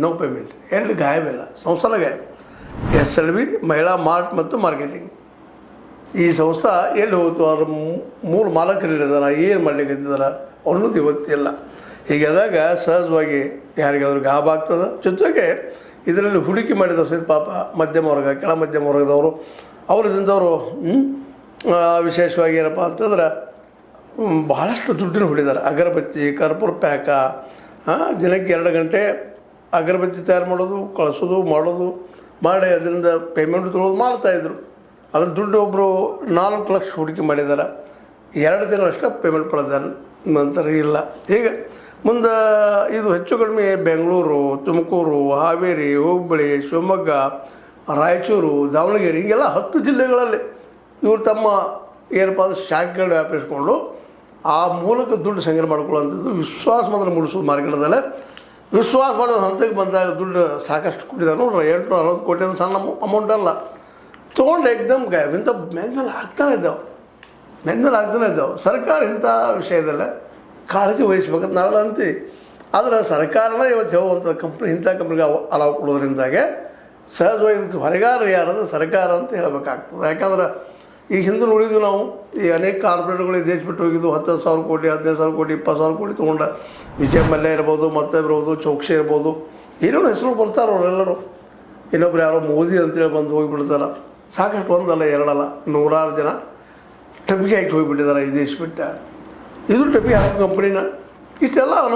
No payment, ಎಲ್ಲಿ ಗಾಯವಿಲ್ಲ, ಸಂಸ್ಥಾನ ಗಾಯಬ್. SLV ಮಹಿಳಾ ಮಾರ್ಟ್ ಮತ್ತು ಮಾರ್ಕೆಟಿಂಗ್ ಈ ಸಂಸ್ಥೆ ಎಲ್ಲಿ ಹೋಯ್ತು, ಅವ್ರ ಮೂರು ಮಾಲಕರಿದ್ದಾರೆ, ಏನು ಮಾಡ್ಲಿಕ್ಕೆ ಅನ್ನೋದು ಇವತ್ತಿಲ್ಲ. ಹೀಗಾದಾಗ ಸಹಜವಾಗಿ ಯಾರಿಗಾದ್ರೂ ಗಾಬ ಆಗ್ತದೆ. ಜೊತೆಗೆ ಇದರಲ್ಲಿ ಹೂಡಿಕೆ ಮಾಡಿದವರು ಸಹಿತ ಪಾಪ ಮಧ್ಯಮ ವರ್ಗ, ಕೆಳ ಮಧ್ಯಮ ವರ್ಗದವರು, ಅವರಿಂದವರು ವಿಶೇಷವಾಗಿ ಏನಪ್ಪ ಅಂತಂದ್ರೆ ಭಾಳಷ್ಟು ದುಡ್ಡನ್ನು ಹೊಡಿದ್ದಾರೆ. ಅಗರಬತ್ತಿ, ಕರ್ಪೂರ ಪ್ಯಾಕ, ದಿನಕ್ಕೆ 2 ಗಂಟೆ ಅಗರಬತ್ತಿ ತಯಾರು ಮಾಡೋದು, ಕಳಿಸೋದು, ಮಾಡೋದು ಮಾಡಿ ಅದರಿಂದ ಪೇಮೆಂಟ್ ತೊಗೊಳೋದು ಮಾಡ್ತಾಯಿದ್ರು. ಅದ್ರ ದುಡ್ಡು ಒಬ್ಬರು 4 ಲಕ್ಷ ಹೂಡಿಕೆ ಮಾಡಿದ್ದಾರೆ. 2 ತಿಂಗಳಷ್ಟೇ ಪೇಮೆಂಟ್ ಪಡೆದಾರೆ, ನಂತರ ಇಲ್ಲ. ಹೀಗೆ ಮುಂದೆ ಇದು ಹೆಚ್ಚು ಕಡಿಮೆ ಬೆಂಗಳೂರು, ತುಮಕೂರು, ಹಾವೇರಿ, ಹುಬ್ಬಳ್ಳಿ, ಶಿವಮೊಗ್ಗ, ರಾಯಚೂರು, ದಾವಣಗೆರೆ ಹೀಗೆಲ್ಲ 10 ಜಿಲ್ಲೆಗಳಲ್ಲಿ ಇವರು ತಮ್ಮ ಏನಪ್ಪ ಅಂದ್ರೆ ಶಾಖೆಗಳು ವ್ಯಾಪಿಸ್ಕೊಂಡು ಆ ಮೂಲಕ ದುಡ್ಡು ಸಂಗ್ರಹ ಮಾಡ್ಕೊಳ್ಳೋಂಥದ್ದು. ವಿಶ್ವಾಸ ಮಾತ್ರ ಮೂಡಿಸೋದು ಮಾರ್ಕೆಟದಲ್ಲೇ. ವಿಶ್ವಾಸ ಮಾಡೋ ಹಂತಕ್ಕೆ ಬಂದಾಗ ದುಡ್ಡು ಸಾಕಷ್ಟು ಕೊಟ್ಟಿದ್ದಾರೆ. ನೋಡ್ರಿ 860 ಕೋಟಿ ಅಂದ್ರೆ ಸಣ್ಣ ಅಮೌಂಟ್ ಅಲ್ಲ. ತೊಗೊಂಡು ಎಕ್ದಮ್ ಗಾಯಬ್. ಇಂಥ ಮೇಲೆ ಆಗ್ತಾನೆ ಇದ್ದಾವೆ. ಸರ್ಕಾರ ಇಂಥ ವಿಷಯದಲ್ಲೇ ಕಾಳಜಿ ವಹಿಸ್ಬೇಕಂತ ನಾವೆಲ್ಲ ಅಂತೀವಿ. ಆದರೆ ಸರ್ಕಾರನ ಇವತ್ತು ಹೇಳುವಂಥ ಇಂಥ ಕಂಪ್ನಿಗೆ ಅಲಾವ್ ಕೊಡೋದ್ರಿಂದಾಗೆ ಸಹಜವಾಗಿ ಹೊರಗಾರ ಯಾರಂದ್ರೆ ಸರ್ಕಾರ ಅಂತ ಹೇಳಬೇಕಾಗ್ತದೆ. ಯಾಕಂದ್ರೆ ಈಗ ಹಿಂದೆ ನೋಡಿದ್ವಿ ನಾವು, ಈ ಅನೇಕ ಕಾರ್ಪೊರೇಟ್ಗಳು ದೇಶ ಬಿಟ್ಟು ಹೋಗಿದ್ದು 10,000 ಕೋಟಿ, 15,000 ಕೋಟಿ, 20,000 ಕೋಟಿ ತೊಗೊಂಡ. ವಿಜಯ್ ಮಲ್ಯ ಇರ್ಬೋದು, ಮತ್ತೆ ಇರ್ಬೋದು, ಚೌಕ್ಷಿ ಇರ್ಬೋದು, ಏನೇನೋ ಹೆಸರು ಬರ್ತಾರೆ ಅವರೆಲ್ಲರೂ. ಇನ್ನೊಬ್ರು ಯಾರೋ ಮೋದಿ ಅಂತೇಳಿ ಬಂದು ಹೋಗಿಬಿಡ್ತಾರೆ. ಸಾಕಷ್ಟು ಒಂದಲ್ಲ ಎರಡಲ್ಲ 100 ಜನ ಟಪಿಗೆ ಹಾಕಿ ಹೋಗಿಬಿಟ್ಟಿದ್ದಾರೆ ಈ ದೇಶ ಬಿಟ್ಟು. ಇದು ಟಪಿಗೆ ಹಾಕೋ ಕಂಪ್ನಿನ. ಇಷ್ಟೆಲ್ಲ